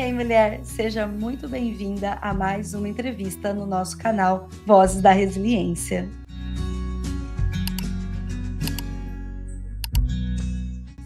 Hey, mulher, seja muito bem-vinda a mais uma entrevista no nosso canal Vozes da Resiliência.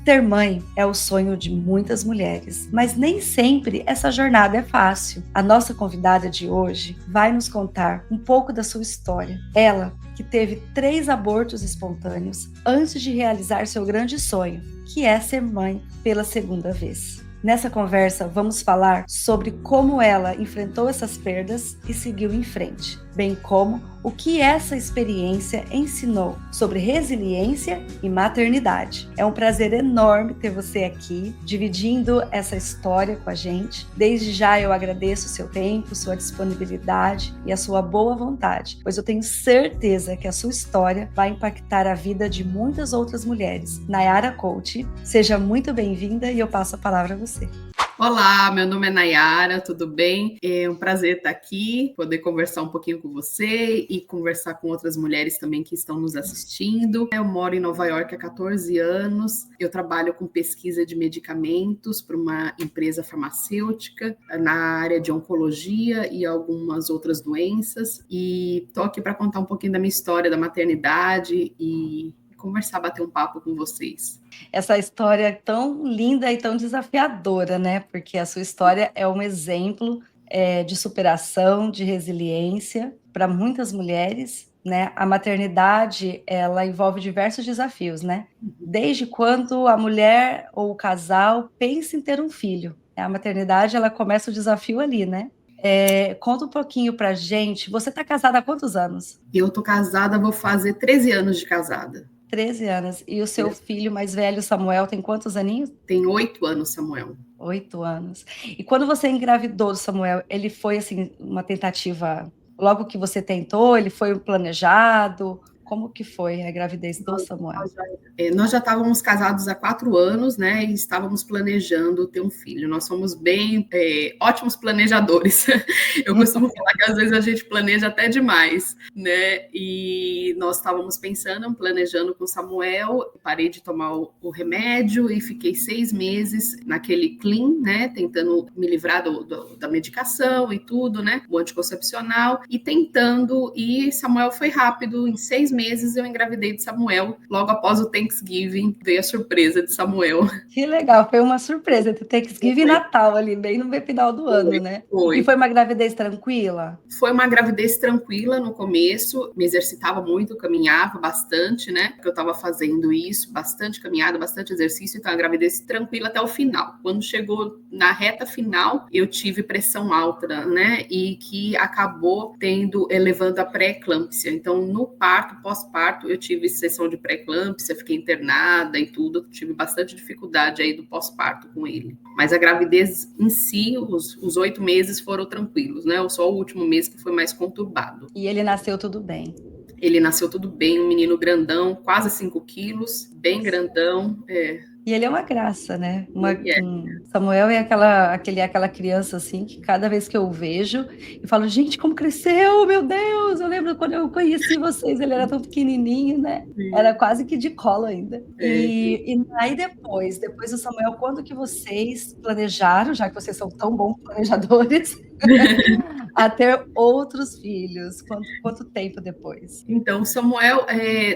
Ser mãe é o sonho de muitas mulheres, mas nem sempre essa jornada é fácil. A nossa convidada de hoje vai nos contar um pouco da sua história. Ela, que teve 3 abortos espontâneos antes de realizar seu grande sonho, que é ser mãe pela segunda vez. Nessa conversa, vamos falar sobre como ela enfrentou essas perdas e seguiu em frente, bem como o que essa experiência ensinou sobre resiliência e maternidade. É um prazer enorme ter você aqui, dividindo essa história com a gente. Desde já eu agradeço o seu tempo, sua disponibilidade e a sua boa vontade, pois eu tenho certeza que a sua história vai impactar a vida de muitas outras mulheres. Nayara Coach, seja muito bem-vinda e eu passo a palavra a você. Olá, meu nome é Nayara, tudo bem? É um prazer estar aqui, poder conversar um pouquinho com você e conversar com outras mulheres também que estão nos assistindo. Eu moro em Nova York há 14 anos, eu trabalho com pesquisa de medicamentos para uma empresa farmacêutica na área de oncologia e algumas outras doenças, e estou aqui para contar um pouquinho da minha história da maternidade e conversar, bater um papo com vocês. Essa história é tão linda e tão desafiadora, né? Porque a sua história é um exemplo de superação, de resiliência para muitas mulheres, né? A maternidade, ela envolve diversos desafios, né? Desde quando a mulher ou o casal pensa em ter um filho. A maternidade, ela começa o desafio ali, né? Conta um pouquinho pra gente. Você está casada há quantos anos? Eu tô casada, vou fazer 13 anos de casada. 13 anos. E o seu filho mais velho, Samuel, tem quantos aninhos? Tem 8 anos, Samuel. 8 anos. E quando você engravidou do Samuel, ele foi, assim, uma tentativa... Logo que você tentou, ele foi planejado? Como que foi a gravidez do Samuel? Nós já estávamos casados há 4 anos, né? E estávamos planejando ter um filho. Nós somos bem ótimos planejadores. Eu costumo falar que às vezes a gente planeja até demais, né? E nós estávamos planejando com o Samuel. Parei de tomar o remédio e fiquei 6 meses naquele clean, né? Tentando me livrar da medicação e tudo, né? O anticoncepcional e tentando. E Samuel foi rápido. Em 6 meses eu engravidei de Samuel. Logo após o Thanksgiving veio a surpresa de Samuel. Que legal, foi uma surpresa, do Thanksgiving e Natal ali, bem no final do ano, né? Foi. E foi uma gravidez tranquila? Foi uma gravidez tranquila no começo, me exercitava muito, caminhava bastante, né? Porque eu estava fazendo isso, bastante caminhada, bastante exercício, então a gravidez tranquila até o final. Quando chegou na reta final, eu tive pressão alta, né? E que acabou levando a pré-eclâmpsia. Então, no parto, pós-parto, eu tive sessão de pré-eclâmpsia, fiquei internada e tudo, tive bastante dificuldade aí do pós-parto com ele. Mas a gravidez em si, os 8 meses foram tranquilos, né? Só o último mês que foi mais conturbado. E ele nasceu tudo bem? Ele nasceu tudo bem, um menino grandão, quase 5 quilos, bem grandão, E ele é uma graça, né? Samuel é aquela criança assim que cada vez que eu vejo, eu falo, gente, como cresceu, meu Deus! Eu lembro quando eu conheci vocês, ele era tão pequenininho, né? Era quase que de colo ainda. E aí depois do Samuel, quando que vocês planejaram, já que vocês são tão bons planejadores, a ter outros filhos? Quanto tempo depois? Então, Samuel,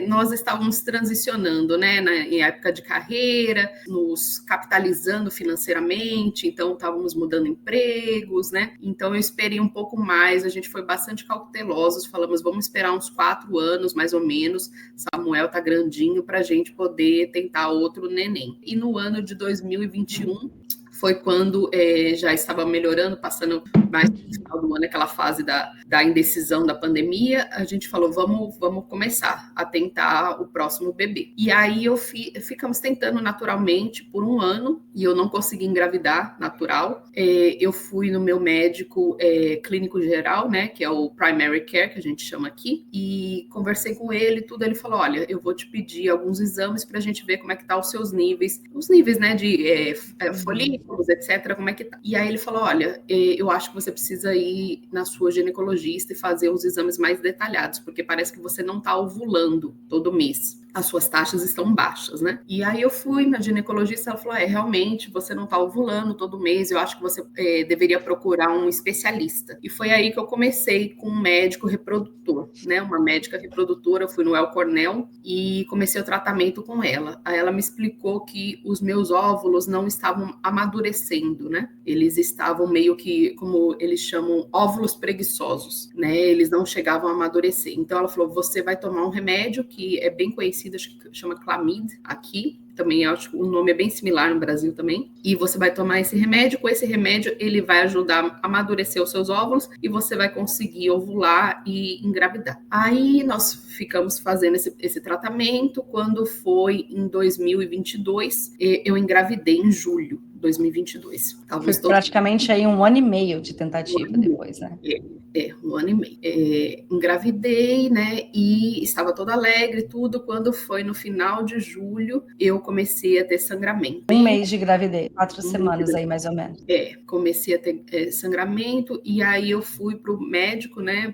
nós estávamos transicionando, né, em época de carreira, nos capitalizando financeiramente, então estávamos mudando empregos, né? Então eu esperei um pouco mais, a gente foi bastante cautelosos, falamos, vamos esperar uns 4 anos, mais ou menos, Samuel tá grandinho para a gente poder tentar outro neném. E no ano de 2021, foi quando já estava melhorando, passando mais no final do ano, aquela fase da indecisão da pandemia, a gente falou, vamos começar a tentar o próximo bebê. E aí ficamos tentando naturalmente por 1 ano, e eu não consegui engravidar natural. Eu fui no meu médico clínico geral, né, que é o primary care, que a gente chama aqui, e conversei com ele, tudo, ele falou, olha, eu vou te pedir alguns exames para a gente ver como é que tá os seus níveis, né, de folículos, etc, como é que tá. E aí ele falou, olha, eu acho que você precisa ir na sua ginecologista e fazer os exames mais detalhados, porque parece que você não está ovulando todo mês. As suas taxas estão baixas, né? E aí eu fui na ginecologista, ela falou, realmente, você não está ovulando todo mês, eu acho que você deveria procurar um especialista. E foi aí que eu comecei com um médico reprodutor, né? Uma médica reprodutora, eu fui no El Cornell e comecei o tratamento com ela. Aí ela me explicou que os meus óvulos não estavam amadurecendo, né? Eles estavam meio que, como eles chamam, óvulos preguiçosos, né? Eles não chegavam a amadurecer. Então ela falou, você vai tomar um remédio que é bem conhecido, acho que chama Clamid aqui, também acho que o nome é bem similar no Brasil também, e você vai tomar esse remédio, com esse remédio ele vai ajudar a amadurecer os seus óvulos e você vai conseguir ovular e engravidar. Aí nós ficamos fazendo esse tratamento, quando foi em 2022, eu engravidei em julho de 2022. Foi praticamente aí 1 ano e meio de tentativa depois, né? Um ano e meio. Engravidei, né, e estava toda alegre e tudo, quando foi no final de julho, eu comecei a ter sangramento. 1 mês de gravidez, 4 semanas aí, mais ou menos. Comecei a ter sangramento, e aí eu fui pro médico, né,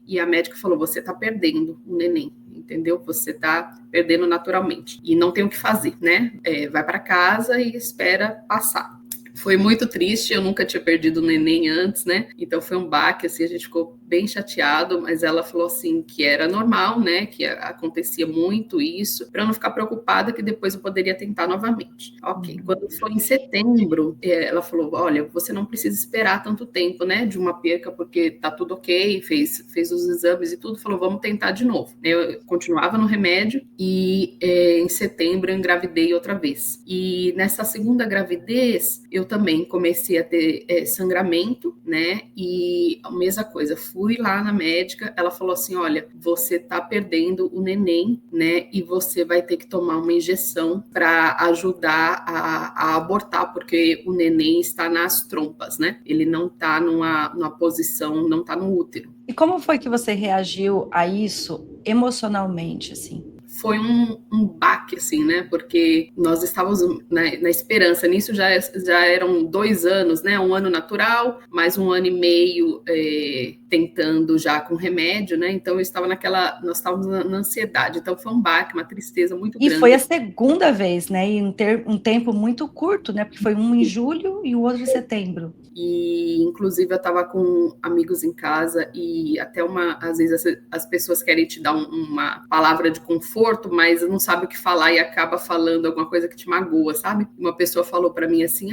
e a médica falou, você tá perdendo o neném. Entendeu? Você tá perdendo naturalmente. E não tem o que fazer, né? Vai para casa e espera passar. Foi muito triste, eu nunca tinha perdido neném antes, né? Então foi um baque, assim, a gente ficou bem chateado, mas ela falou assim que era normal, né? Que acontecia muito isso, para eu não ficar preocupada que depois eu poderia tentar novamente. Ok. Quando foi em setembro, ela falou, olha, você não precisa esperar tanto tempo, né? De uma perca, porque tá tudo ok, fez os exames e tudo, falou, vamos tentar de novo. Eu continuava no remédio e em setembro eu engravidei outra vez. E nessa segunda gravidez, eu também comecei a ter sangramento, né? E a mesma coisa, fui lá na médica, ela falou assim, olha, você tá perdendo o neném, né? E você vai ter que tomar uma injeção para ajudar a abortar, porque o neném está nas trompas, né? Ele não tá numa posição, não tá no útero. E como foi que você reagiu a isso emocionalmente, assim? Foi um baque, assim, né? Porque nós estávamos na esperança. Nisso já eram 2 anos, né? 1 ano natural, mais 1 ano e meio tentando já com remédio, né? Então nós estávamos na ansiedade. Então foi um baque, uma tristeza muito grande. E foi a segunda vez, né? E um tempo muito curto, né? Porque foi um em julho e o outro em setembro. E, inclusive, eu estava com amigos em casa e até às vezes as pessoas querem te dar uma palavra de conforto, mas não sabe o que falar e acaba falando alguma coisa que te magoa, sabe? Uma pessoa falou para mim assim,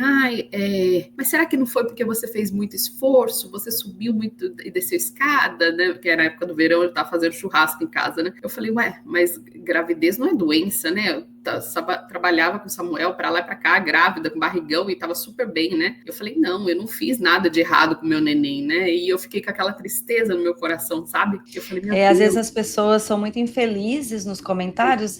mas será que não foi porque você fez muito esforço, você subiu muito e desceu escada, né? Porque era a época do verão, eu estava fazendo churrasco em casa, né? Eu falei, mas gravidez não é doença, né? Trabalhava com o Samuel para lá e para cá, grávida, com barrigão, e estava super bem, né? Eu falei, não, eu não fiz nada de errado com meu neném, né? E eu fiquei com aquela tristeza no meu coração, sabe? Eu falei, meu Deus. Às vezes as pessoas são muito infelizes nos comentários,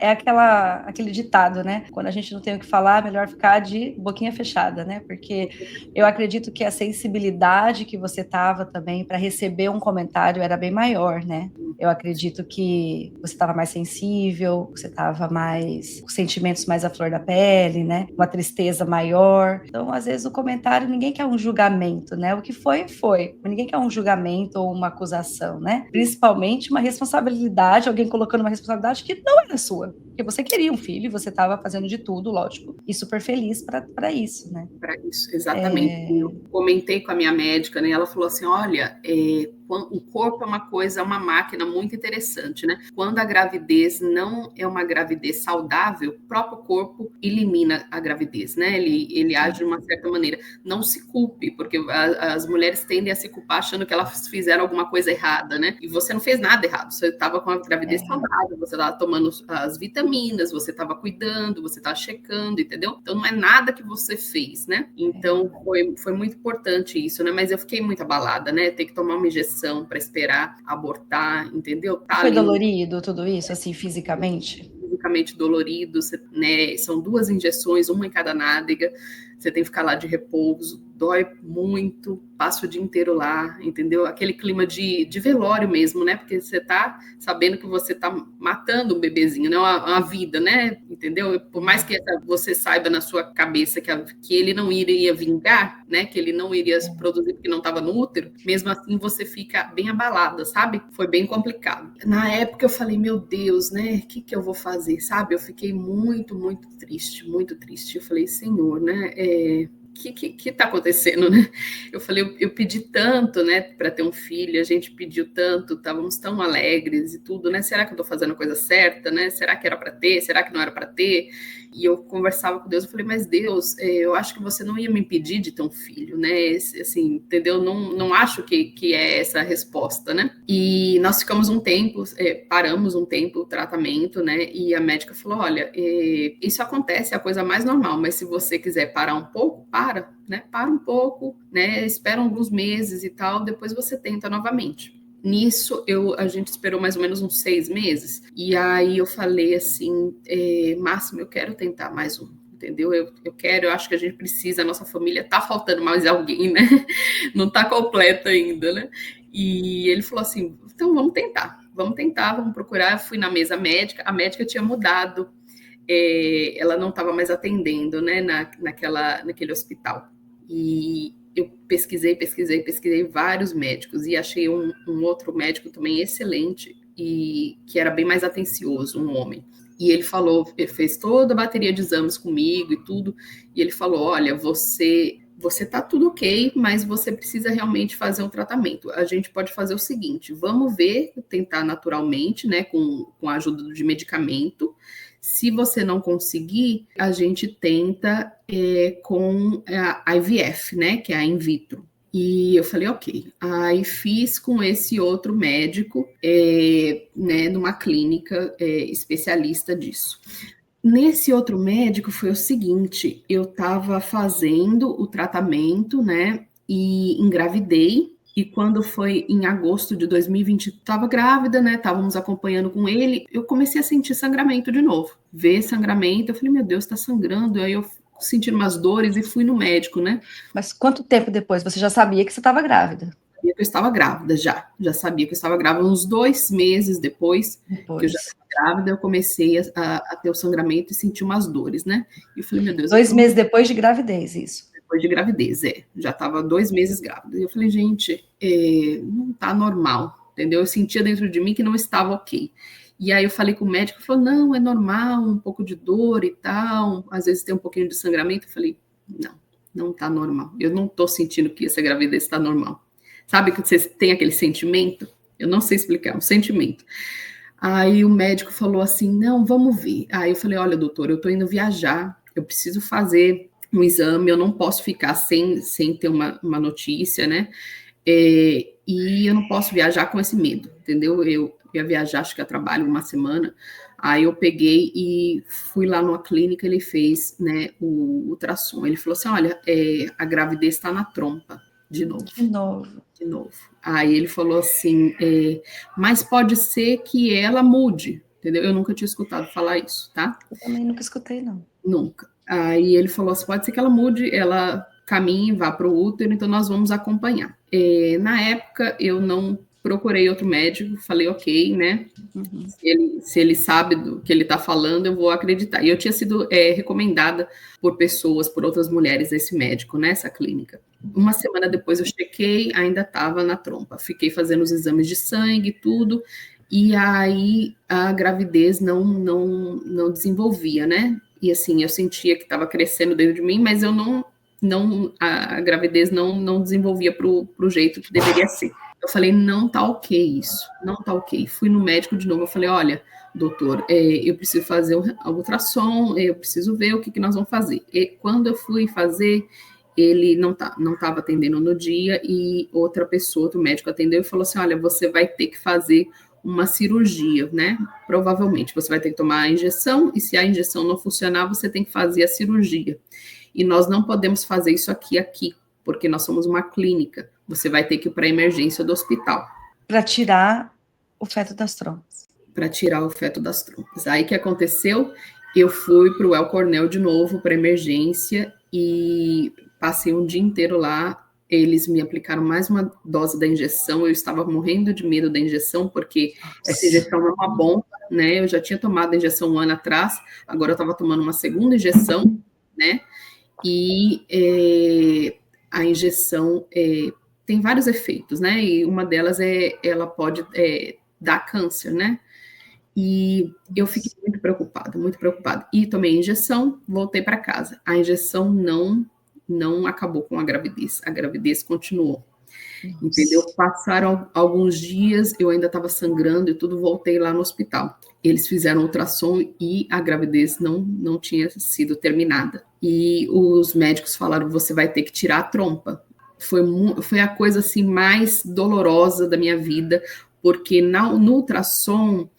aquele ditado, né? Quando a gente não tem o que falar, é melhor ficar de boquinha fechada, né? Porque eu acredito que a sensibilidade que você tava também para receber um comentário era bem maior, né? Eu acredito que você estava mais sensível, você estava mais com sentimentos mais à flor da pele, né? Uma tristeza maior. Então, às vezes, o comentário, ninguém quer um julgamento, né? O que foi, foi. Mas ninguém quer um julgamento ou uma acusação, né? Principalmente uma responsabilidade, alguém colocando uma responsabilidade que não era sua. Porque você queria um filho, você estava fazendo de tudo, lógico, e super feliz para isso, né? Para isso, exatamente. Eu comentei com a minha médica, né? Ela falou assim, olha, o corpo é uma máquina muito interessante, né? Quando a gravidez não é uma gravidez saudável, o próprio corpo elimina a gravidez, né? Ele age de uma certa maneira. Não se culpe, porque as mulheres tendem a se culpar achando que elas fizeram alguma coisa errada, né? E você não fez nada errado, você estava com a gravidez saudável, você estava tomando as vitaminas, você estava cuidando, você estava checando, entendeu? Então não é nada que você fez, né? Então foi muito importante isso, né? Mas eu fiquei muito abalada, né? Ter que tomar uma injeção para esperar abortar, entendeu? Foi dolorido tudo isso, assim, fisicamente? Fisicamente dolorido, né? São 2 injeções, uma em cada nádega, você tem que ficar lá de repouso dói muito, passo o dia inteiro lá, entendeu? Aquele clima de velório mesmo, né? Porque você tá sabendo que você tá matando um bebezinho, né? Uma vida, né? Entendeu? Por mais que você saiba na sua cabeça que ele não iria vingar, né? Que ele não iria se produzir porque não estava no útero, mesmo assim você fica bem abalada, sabe? Foi bem complicado. Na época eu falei, meu Deus, né? O que eu vou fazer, sabe? Eu fiquei muito, muito triste, muito triste. Eu falei, Senhor, né? Que tá acontecendo, né? Eu falei, eu pedi tanto, né, para ter um filho, a gente pediu tanto, estávamos tão alegres e tudo, né? Será que eu tô fazendo a coisa certa, né? Será que era para ter? Será que não era para ter? E eu conversava com Deus, eu falei, mas Deus, eu acho que você não ia me impedir de ter um filho, né? Assim, entendeu? Não acho que é essa a resposta, né? E nós ficamos um tempo, paramos um tempo o tratamento, né? E a médica falou, olha, isso acontece, é a coisa mais normal, mas se você quiser parar um pouco, né? Para um pouco, né? Espera alguns meses e tal, depois você tenta novamente. Nisso, a gente esperou mais ou menos uns 6 meses, e aí eu falei assim, Máximo, eu quero tentar mais um, entendeu? Eu quero, eu acho que a gente precisa, a nossa família tá faltando mais alguém, né? Não tá completa ainda, né? E ele falou assim, então vamos tentar, vamos procurar. Eu fui na mesa médica, a médica tinha mudado, ela não estava mais atendendo, né, naquele hospital. E eu pesquisei vários médicos e achei um outro médico também excelente e que era bem mais atencioso, um homem. E ele falou, ele fez toda a bateria de exames comigo e tudo, e ele falou, olha, você tá tudo ok, mas você precisa realmente fazer um tratamento. A gente pode fazer o seguinte, vamos ver, tentar naturalmente, né, com a ajuda de medicamento. Se você não conseguir, a gente tenta com a IVF, né, que é a in vitro. E eu falei, ok. Aí fiz com esse outro médico, né, numa clínica especialista disso. Nesse outro médico foi o seguinte, eu estava fazendo o tratamento, né, e engravidei, e quando foi em agosto de 2020, estava grávida, né, estávamos acompanhando com ele, eu comecei a sentir sangramento de novo, ver sangramento, eu falei, meu Deus, está sangrando, aí eu senti umas dores e fui no médico, né. Mas quanto tempo depois? Você já sabia que você estava grávida? Eu estava grávida já sabia que eu estava grávida, uns 2 meses depois que eu já estava grávida, eu comecei a ter o sangramento e sentir umas dores, né? E eu falei, meu Deus. 2 meses depois de gravidez, isso? Depois de gravidez, já estava 2 meses grávida. E eu falei, gente, não tá normal, entendeu? Eu sentia dentro de mim que não estava ok. E aí eu falei com o médico, ele falou, não, é normal, um pouco de dor e tal, às vezes tem um pouquinho de sangramento. Eu falei, não tá normal. Eu não tô sentindo que essa gravidez está normal. Sabe que você tem aquele sentimento? Eu não sei explicar, um sentimento. Aí o médico falou assim, não, vamos ver. Aí eu falei, olha, doutor, eu tô indo viajar, eu preciso fazer um exame, eu não posso ficar sem ter uma notícia, né? E eu não posso viajar com esse medo, entendeu? Eu ia viajar, acho que a trabalho uma semana, aí eu peguei e fui lá numa clínica, ele fez, né, o ultrassom. Ele falou assim, olha, a gravidez está na trompa, de novo. De novo. Aí ele falou assim, mas pode ser que ela mude, entendeu? Eu nunca tinha escutado falar isso, tá? Eu também nunca escutei, não. Nunca. Aí ele falou assim, pode ser que ela mude, ela caminhe, vá para o útero, então nós vamos acompanhar. Na época, eu não procurei outro médico, falei, ok, né? Uhum. Se ele sabe do que ele está falando, eu vou acreditar. E eu tinha sido recomendada por pessoas, por outras mulheres, esse médico, nessa clínica. Uma semana depois eu chequei, ainda estava na trompa. Fiquei fazendo os exames de sangue, tudo, e aí a gravidez não desenvolvia, né? E assim, eu sentia que estava crescendo dentro de mim, mas eu a gravidez não desenvolvia para o jeito que deveria ser. Eu falei, não tá ok isso, não tá ok. Fui no médico de novo, eu falei, olha, doutor, eu preciso fazer o ultrassom, eu preciso ver o que nós vamos fazer. E quando eu fui fazer, ele não estava atendendo no dia e outra pessoa, outro médico atendeu e falou assim, olha, você vai ter que fazer uma cirurgia, né? Provavelmente, você vai ter que tomar a injeção e se a injeção não funcionar, você tem que fazer a cirurgia. E nós não podemos fazer isso aqui, porque nós somos uma clínica. Você vai ter que ir para a emergência do hospital. Para tirar o feto das trompas. Para tirar o feto das trompas. Aí o que aconteceu? Eu fui para o El Cornel de novo, para emergência, e passei um dia inteiro lá. Eles me aplicaram mais uma dose da injeção. Eu estava morrendo de medo da injeção, porque essa Nossa. injeção é uma bomba, né? Eu já tinha tomado a injeção um ano atrás, agora eu estava tomando uma segunda injeção, né? E a injeção tem vários efeitos, né? E uma delas ela pode dar câncer, né? E eu fiquei muito preocupada, muito preocupada. E tomei a injeção, voltei para casa. A injeção não acabou com a gravidez continuou. Entendeu? Nossa. Passaram alguns dias, eu ainda estava sangrando e tudo, voltei lá no hospital. Eles fizeram ultrassom e a gravidez não tinha sido terminada. E os médicos falaram, você vai ter que tirar a trompa. Foi a coisa assim mais dolorosa da minha vida, porque no ultrassom,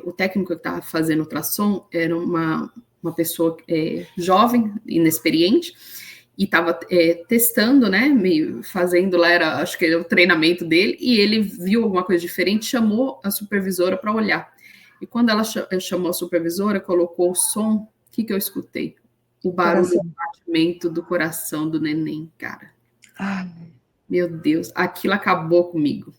o técnico que estava fazendo ultrassom era uma pessoa jovem, inexperiente, e estava testando, né, fazendo lá, acho que era o treinamento dele, e ele viu alguma coisa diferente, chamou a supervisora para olhar. E quando ela chamou a supervisora, colocou o som, o que eu escutei? O barulho Coração. do batimento do coração do neném, cara. Ai, Meu Deus, aquilo acabou comigo,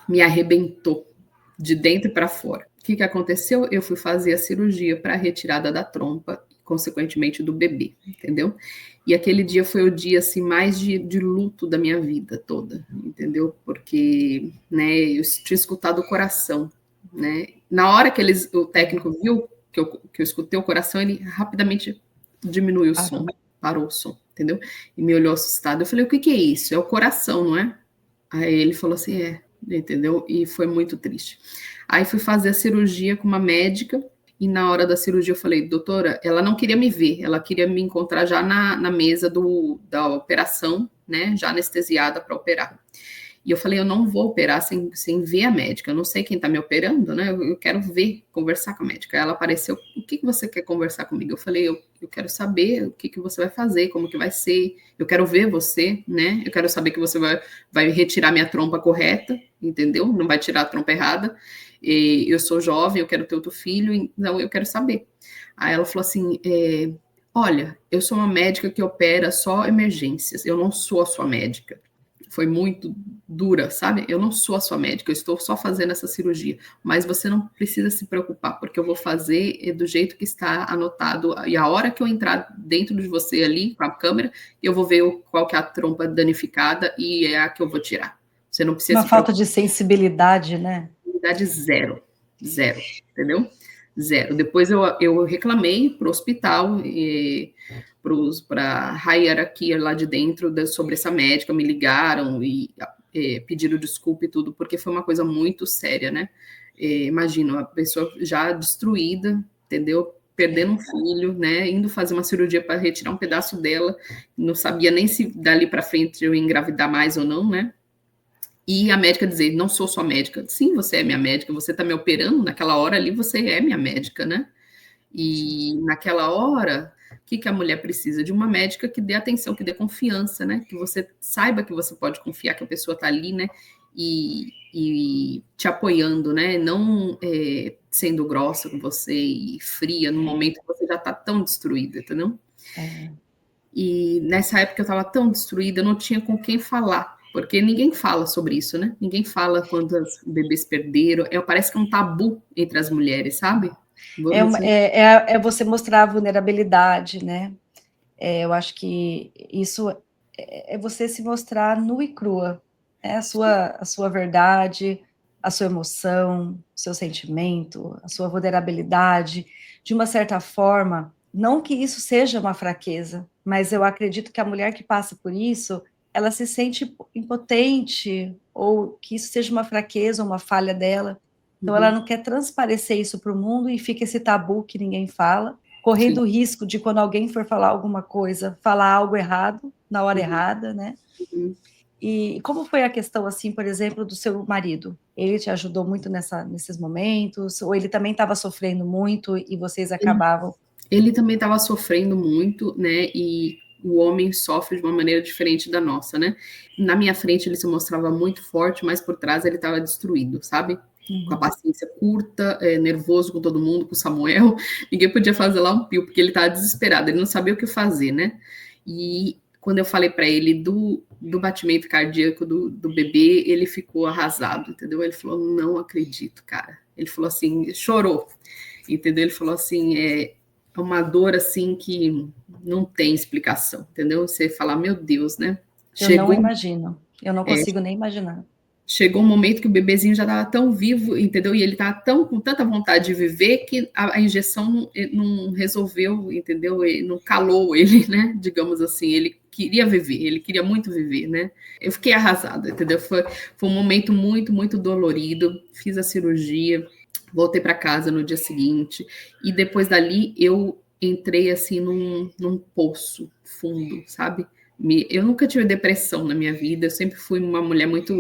me arrebentou de dentro para fora. O que aconteceu? Eu fui fazer a cirurgia para a retirada da trompa, consequentemente do bebê, entendeu? E aquele dia foi o dia assim mais de luto da minha vida toda, entendeu? Porque, né, eu tinha escutado o coração, né? Na hora que o técnico viu que eu escutei o coração, ele rapidamente diminuiu o som, parou o som, entendeu? E me olhou assustado. Eu falei, o que é isso? É o coração, não é? Aí ele falou assim, entendeu? E foi muito triste. Aí fui fazer a cirurgia com uma médica, e na hora da cirurgia eu falei, doutora, ela não queria me ver, ela queria me encontrar já na mesa da operação, né? Já anestesiada para operar. E eu falei, eu não vou operar sem ver a médica, eu não sei quem está me operando, né? Eu quero ver, conversar com a médica. Ela apareceu, o que você quer conversar comigo? Eu falei, eu quero saber o que você vai fazer, como que vai ser, eu quero ver você, né? Eu quero saber que você vai retirar minha trompa correta, entendeu? Não vai tirar a trompa errada. E eu sou jovem, eu quero ter outro filho, então eu quero saber. Aí ela falou assim, olha, eu sou uma médica que opera só emergências, eu não sou a sua médica. Foi muito dura, sabe? Eu não sou a sua médica, eu estou só fazendo essa cirurgia, mas você não precisa se preocupar, porque eu vou fazer do jeito que está anotado, e a hora que eu entrar dentro de você ali, com a câmera, eu vou ver qual que é a trompa danificada e é a que eu vou tirar. Você não precisa uma se falta preocupar. de sensibilidade, né? Sensibilidade zero, entendeu? Zero. Depois eu reclamei para o hospital, para a hierarquia lá de dentro sobre essa médica, me ligaram e pediram desculpa e tudo, porque foi uma coisa muito séria, né? Imagina, a pessoa já destruída, entendeu? Perdendo um filho, né? Indo fazer uma cirurgia para retirar um pedaço dela, não sabia nem se dali para frente eu ia engravidar mais ou não, né? E a médica dizer, não sou sua médica. Sim, você é minha médica, você está me operando, naquela hora ali você é minha médica, né? E naquela hora, o que a mulher precisa? De uma médica que dê atenção, que dê confiança, né? Que você saiba que você pode confiar que a pessoa está ali, né? E te apoiando, né? Não sendo grossa com você e fria no momento que você já está tão destruída, entendeu? E nessa época eu estava tão destruída, eu não tinha com quem falar, porque ninguém fala sobre isso, né? Ninguém fala quantos bebês perderam. Parece que é um tabu entre as mulheres, sabe? Você mostrar a vulnerabilidade, né? Eu acho que isso é você se mostrar nua e crua, né? A sua verdade, a sua emoção, o seu sentimento, a sua vulnerabilidade, de uma certa forma, não que isso seja uma fraqueza, mas eu acredito que a mulher que passa por isso, ela se sente impotente, ou que isso seja uma fraqueza, uma falha dela, então ela não quer transparecer isso para o mundo e fica esse tabu que ninguém fala, correndo o risco de, quando alguém for falar alguma coisa, falar algo errado, na hora errada, né? E como foi a questão, assim, por exemplo, do seu marido? Ele te ajudou muito nesses momentos? Ou ele também estava sofrendo muito e vocês acabavam... Ele também estava sofrendo muito, né? E o homem sofre de uma maneira diferente da nossa, né? Na minha frente ele se mostrava muito forte, mas por trás ele estava destruído, sabe? com a paciência curta, nervoso com todo mundo, com o Samuel. Ninguém podia fazer lá um pio, porque ele estava desesperado, ele não sabia o que fazer, né? E quando eu falei para ele do batimento cardíaco do bebê, ele ficou arrasado, entendeu? Ele falou, não acredito, cara. Ele falou assim, chorou, entendeu? Ele falou assim, é uma dor assim que não tem explicação, entendeu? Você fala, meu Deus, né? Eu não imagino, eu não consigo nem imaginar. Chegou um momento que o bebezinho já estava tão vivo, entendeu? E ele estava com tanta vontade de viver que a injeção não resolveu, entendeu? E não calou ele, né? Digamos assim, ele queria viver, ele queria muito viver, né? Eu fiquei arrasada, entendeu? Foi um momento muito, muito dolorido. Fiz a cirurgia, voltei para casa no dia seguinte e depois dali eu entrei assim num poço fundo, sabe? Eu nunca tive depressão na minha vida, eu sempre fui uma mulher muito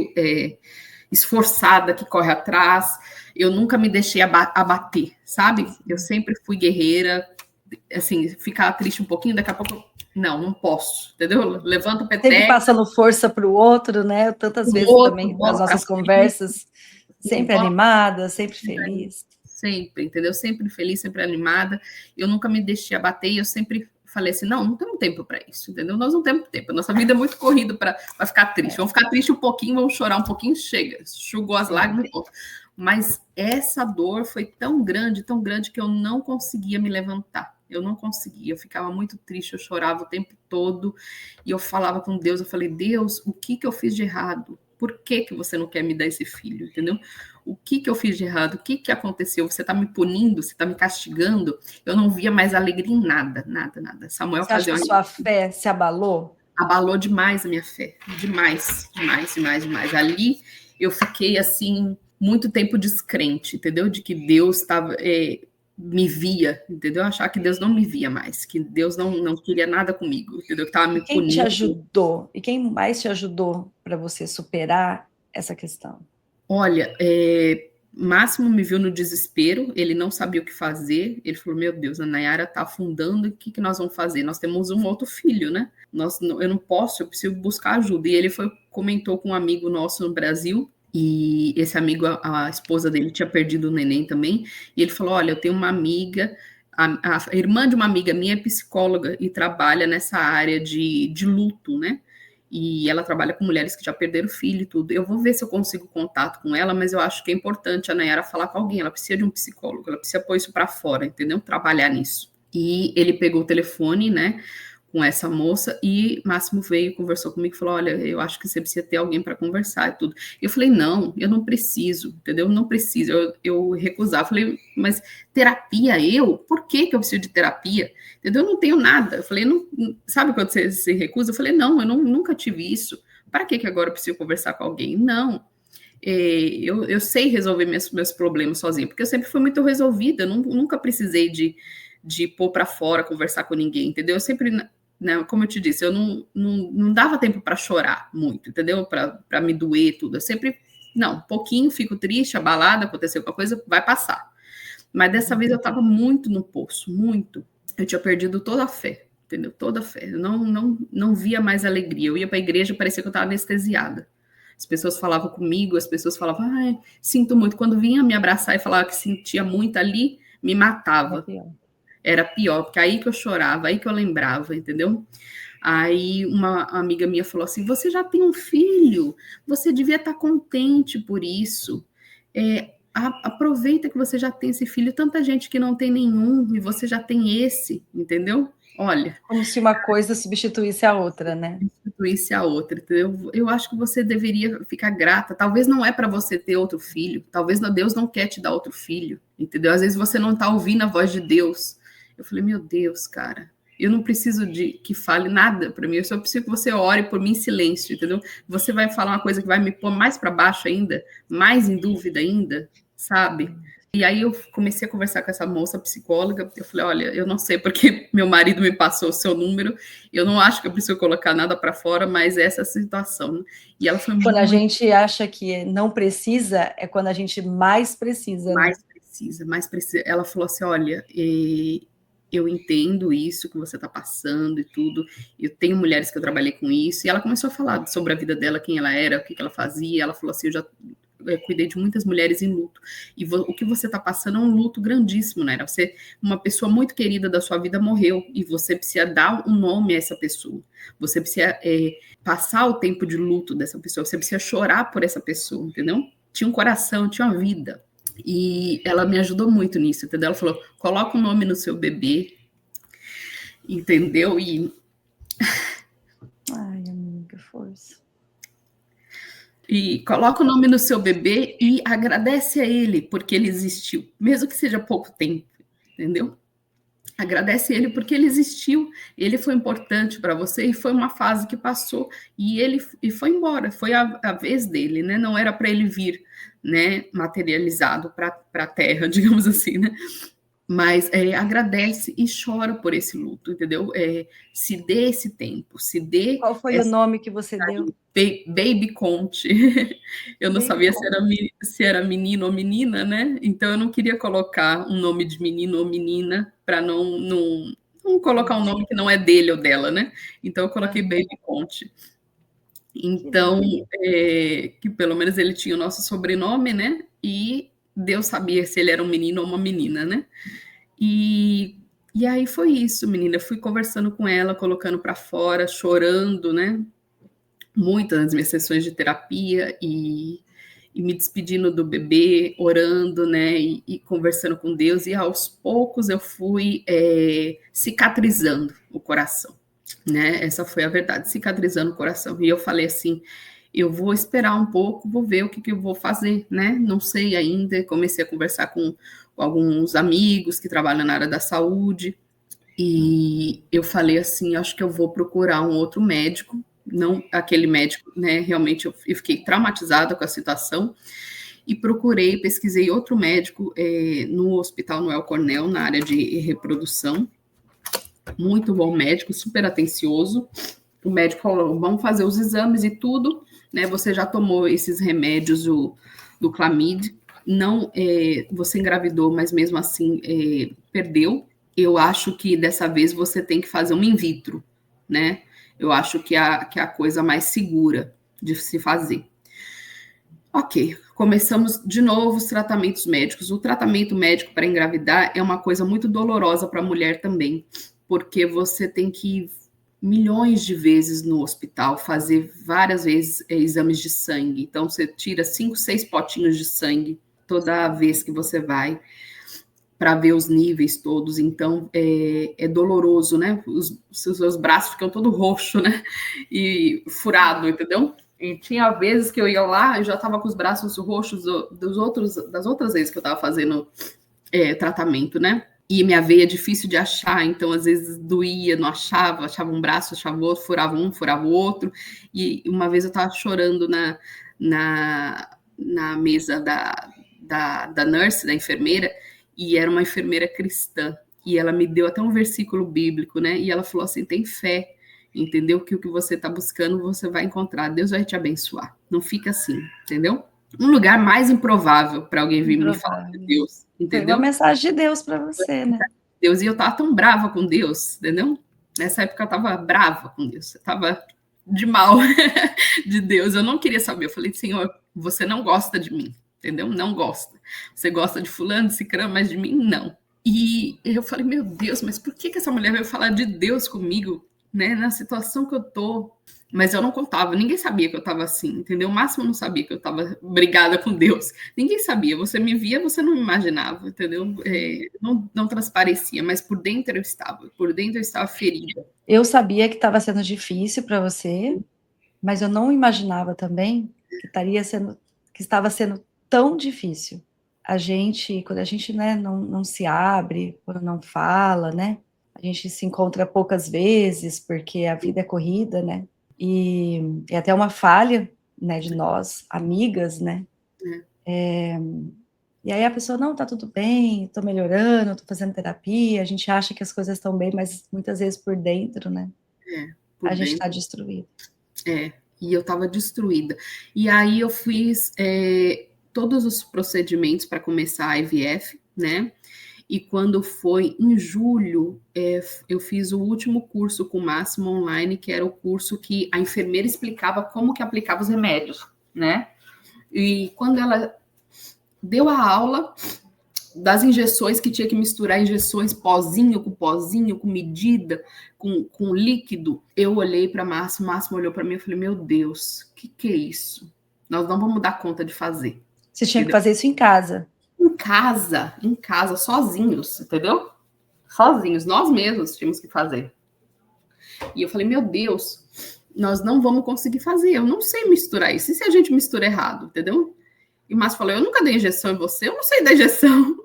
esforçada, que corre atrás, eu nunca me deixei abater, sabe? Eu sempre fui guerreira, assim, ficar triste um pouquinho, daqui a pouco, não posso, entendeu? Levanta o peteco. Sempre passando força para o outro, né? Tantas vezes também nas nossas conversas, sempre animada, sempre feliz. Sempre, entendeu? Sempre feliz, sempre animada, eu nunca me deixei abater, eu sempre falei assim, não temos tempo para isso, entendeu? Nós não temos tempo, a nossa vida é muito corrida para ficar triste, vamos ficar triste um pouquinho, vamos chorar um pouquinho, chega, enxugou as lágrimas, mas essa dor foi tão grande que eu não conseguia me levantar, eu não conseguia, eu ficava muito triste, eu chorava o tempo todo, e eu falava com Deus, eu falei, Deus, o que eu fiz de errado? Por que você não quer me dar esse filho, entendeu? O que eu fiz de errado? O que aconteceu? Você está me punindo? Você está me castigando? Eu não via mais alegria em nada, nada, nada. Samuel você acha que sua fé se abalou? Abalou demais a minha fé. Demais, demais, demais, demais. Ali eu fiquei, assim, muito tempo descrente, entendeu? De que Deus estava... me via, entendeu? Achar que Deus não me via mais, que Deus não queria nada comigo, entendeu? Que estava me punindo. Quem te ajudou? E quem mais te ajudou para você superar essa questão? Olha, Máximo me viu no desespero, ele não sabia o que fazer, ele falou, meu Deus, a Nayara está afundando, o que nós vamos fazer? Nós temos um outro filho, né? Eu não posso, eu preciso buscar ajuda. E ele comentou com um amigo nosso no Brasil, e esse amigo, a esposa dele tinha perdido o neném também, e ele falou, olha, eu tenho uma amiga, a irmã de uma amiga minha é psicóloga e trabalha nessa área de luto, né? E ela trabalha com mulheres que já perderam filho e tudo. Eu vou ver se eu consigo contato com ela, mas eu acho que é importante a Nayara falar com alguém, ela precisa de um psicólogo, ela precisa pôr isso para fora, entendeu? Trabalhar nisso. E ele pegou o telefone, né, com essa moça, e Máximo veio, conversou comigo, falou, olha, eu acho que você precisa ter alguém para conversar e tudo. E eu falei, não, eu não preciso, entendeu? Não preciso, eu recusava. Falei, mas terapia, por que eu preciso de terapia? Entendeu? Eu não tenho nada. Eu falei, não, sabe quando você se recusa? Eu falei, não, eu nunca tive isso. Para que agora eu preciso conversar com alguém? Não. Eu sei resolver meus problemas sozinha, porque eu sempre fui muito resolvida, eu nunca precisei de pôr para fora, conversar com ninguém, entendeu? Eu sempre, né, como eu te disse, eu não dava tempo para chorar muito, entendeu? Para me doer tudo. Eu sempre, não, um pouquinho, fico triste, abalada, aconteceu alguma coisa, vai passar. Mas dessa vez eu estava muito no poço, muito. Eu tinha perdido toda a fé, entendeu? Toda a fé. Eu não via mais alegria. Eu ia para a igreja, parecia que eu estava anestesiada. As pessoas falavam comigo, as pessoas falavam, ai, sinto muito. Quando vinha me abraçar e falava que sentia muito ali, me matava. Era pior, porque aí que eu chorava, aí que eu lembrava, entendeu? Aí uma amiga minha falou assim, você já tem um filho, você devia estar contente por isso. Aproveita que você já tem esse filho, tanta gente que não tem nenhum, e você já tem esse, entendeu? Olha. Como se uma coisa substituísse a outra, né? Substituísse a outra, entendeu? Eu acho que você deveria ficar grata. Talvez não é para você ter outro filho, talvez Deus não quer te dar outro filho, entendeu? Às vezes você não está ouvindo a voz de Deus. Eu falei, meu Deus, cara, eu não preciso de que fale nada para mim, eu só preciso que você ore por mim em silêncio, entendeu? Você vai falar uma coisa que vai me pôr mais para baixo ainda, mais em dúvida ainda, sabe? E aí eu comecei a conversar com essa moça psicóloga, eu falei, olha, eu não sei porque meu marido me passou o seu número, eu não acho que eu preciso colocar nada para fora, mas essa é a situação. E ela foi quando a gente acha que não precisa, é quando a gente mais precisa. Mais precisa, mais precisa. Ela falou assim, olha, eu entendo isso que você está passando e tudo, eu tenho mulheres que eu trabalhei com isso, e ela começou a falar sobre a vida dela, quem ela era, o que ela fazia, ela falou assim, cuidei de muitas mulheres em luto. E o que você está passando é um luto grandíssimo, né? Uma pessoa muito querida da sua vida morreu e você precisa dar um nome a essa pessoa. Você precisa passar o tempo de luto dessa pessoa. Você precisa chorar por essa pessoa, entendeu? Tinha um coração, tinha uma vida. E ela me ajudou muito nisso, entendeu? Ela falou, coloca um nome no seu bebê, entendeu? Ai, amiga, força. E coloca o nome no seu bebê e agradece a ele porque ele existiu, mesmo que seja pouco tempo, entendeu? Agradece ele porque ele existiu, ele foi importante para você e foi uma fase que passou e foi embora, foi a vez dele, né? Não era para ele vir, né, materializado para a Terra, digamos assim, né? Mas agradece e chora por esse luto, entendeu? Se dê esse tempo, se dê. Qual foi o nome que você deu? Baby Conte. Eu não sabia se era menino ou menina, né? Então eu não queria colocar um nome de menino ou menina para não colocar um nome que não é dele ou dela, né? Então eu coloquei Baby Conte. Então, que pelo menos ele tinha o nosso sobrenome, né? E Deus sabia se ele era um menino ou uma menina, né? E aí foi isso, menina. Eu fui conversando com ela, colocando para fora, chorando, né? Muitas das minhas sessões de terapia e me despedindo do bebê, orando, né? E conversando com Deus. E aos poucos eu fui cicatrizando o coração, né? Essa foi a verdade, cicatrizando o coração. E eu falei assim, eu vou esperar um pouco, vou ver o que eu vou fazer, né? Não sei ainda. Comecei a conversar com alguns amigos que trabalham na área da saúde e eu falei assim, acho que eu vou procurar um outro médico, não aquele médico, né? Realmente eu fiquei traumatizada com a situação e pesquisei outro médico no Hospital Noel Cornell, na área de reprodução. Muito bom médico, super atencioso. O médico falou, vamos fazer os exames e tudo, né? Você já tomou esses remédios do Clamid, não, você engravidou, mas mesmo assim perdeu. Eu acho que dessa vez você tem que fazer um in vitro, né? Eu acho que é a coisa mais segura de se fazer. Ok, começamos de novo os tratamentos médicos. O tratamento médico para engravidar é uma coisa muito dolorosa para a mulher também, porque você tem que ir milhões de vezes no hospital, fazer várias vezes exames de sangue. Então, você tira 5, 6 potinhos de sangue toda vez que você vai para ver os níveis todos. Então, é doloroso, né? Os seus braços ficam todo roxo, né? E furado, entendeu? E tinha vezes que eu ia lá e já estava com os braços roxos das outras vezes que eu estava fazendo tratamento, né? E minha veia é difícil de achar, então às vezes doía, não achava um braço, achava o outro, furava um, furava o outro. E uma vez eu estava chorando na mesa da nurse, da enfermeira, e era uma enfermeira cristã. E ela me deu até um versículo bíblico, né? E ela falou assim: tem fé, entendeu? Que o que você está buscando, você vai encontrar. Deus vai te abençoar. Não fica assim, entendeu? Um lugar mais improvável para alguém vir me falar de Deus, entendeu? Foi uma mensagem de Deus para você, né? Deus, e eu tava tão brava com Deus, entendeu? Nessa época eu tava brava com Deus, eu tava de mal de Deus, eu não queria saber. Eu falei, Senhor, você não gosta de mim, entendeu? Não gosta. Você gosta de fulano, de cicrano, mas de mim, não. E eu falei, meu Deus, mas por que essa mulher veio falar de Deus comigo, né? Na situação que eu tô. Mas eu não contava, ninguém sabia que eu estava assim, entendeu? O máximo eu não sabia que eu estava brigada com Deus. Ninguém sabia, você me via, você não me imaginava, entendeu? Não transparecia, mas por dentro eu estava ferida. Eu sabia que estava sendo difícil para você, mas eu não imaginava também que estava sendo tão difícil. Quando a gente, né, não se abre, quando não fala, né? A gente se encontra poucas vezes, porque a vida é corrida, né? E é até uma falha, né, de nós, amigas, né? E aí a pessoa, não, tá tudo bem, tô melhorando, tô fazendo terapia, a gente acha que as coisas estão bem, mas muitas vezes por dentro, né? Por a gente dentro. tá destruído. E eu tava destruída. E aí eu fiz todos os procedimentos para começar a IVF, né? E quando foi em julho, eu fiz o último curso com o Máximo online, que era o curso que a enfermeira explicava como que aplicava os remédios, né? E quando ela deu a aula das injeções, que tinha que misturar injeções pozinho, com medida, com líquido, eu olhei para Márcio, Márcio olhou para mim e falei, meu Deus, que é isso? Nós não vamos dar conta de fazer. Você tinha entendeu? que fazer isso em casa. Em casa, sozinhos, entendeu? Sozinhos, nós mesmos tínhamos que fazer. E eu falei, meu Deus, nós não vamos conseguir fazer, eu não sei misturar isso. E se a gente mistura errado, entendeu? E o Márcio falou, eu nunca dei injeção em você, eu não sei dar injeção.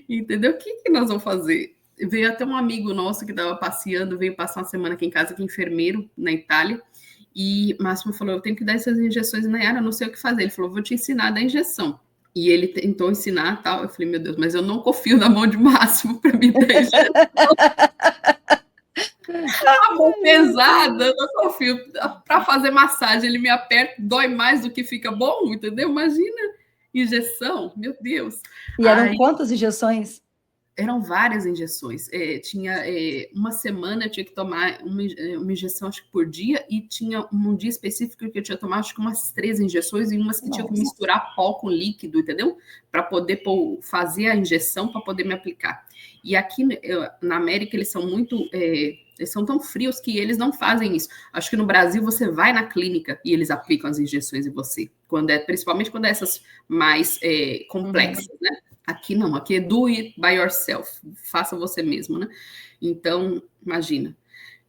Entendeu? O que nós vamos fazer? Veio até um amigo nosso que estava passeando, veio passar uma semana aqui em casa, que é enfermeiro na Itália, e Máximo falou, eu tenho que dar essas injeções, Nayara, eu não sei o que fazer. Ele falou, vou te ensinar a dar injeção. E ele tentou ensinar tal. Eu falei, meu Deus, mas eu não confio na mão de Máximo para me dar injeção. A mão pesada, eu não confio. Para fazer massagem, ele me aperta, dói mais do que fica bom, entendeu? Imagina injeção, meu Deus. E eram quantas injeções? Eram várias injeções. Tinha uma semana eu tinha que tomar uma injeção, acho que por dia, e tinha um dia específico que eu tinha que tomar, acho que umas 3 injeções, e umas que tinha que misturar pó com líquido, entendeu? Para poder fazer a injeção, para poder me aplicar. E aqui na América, eles são muito... eles são tão frios que eles não fazem isso. Acho que no Brasil você vai na clínica e eles aplicam as injeções em você. Principalmente quando é essas mais complexas, né? Aqui não, aqui é do it by yourself, faça você mesmo, né? Então, imagina,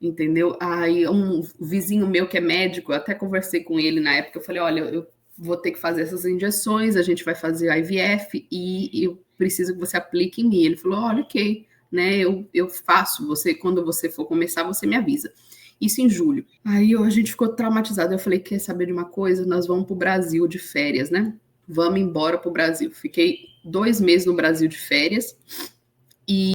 entendeu? Aí um vizinho meu que é médico, eu até conversei com ele na época, eu falei, olha, eu vou ter que fazer essas injeções, a gente vai fazer IVF e eu preciso que você aplique em mim. Ele falou, olha, ok, né, eu faço, quando você for começar, você me avisa. Isso em julho. Aí a gente ficou traumatizado, eu falei, quer saber de uma coisa? Nós vamos para o Brasil de férias, né? Vamos embora para o Brasil. Fiquei 2 meses no Brasil de férias e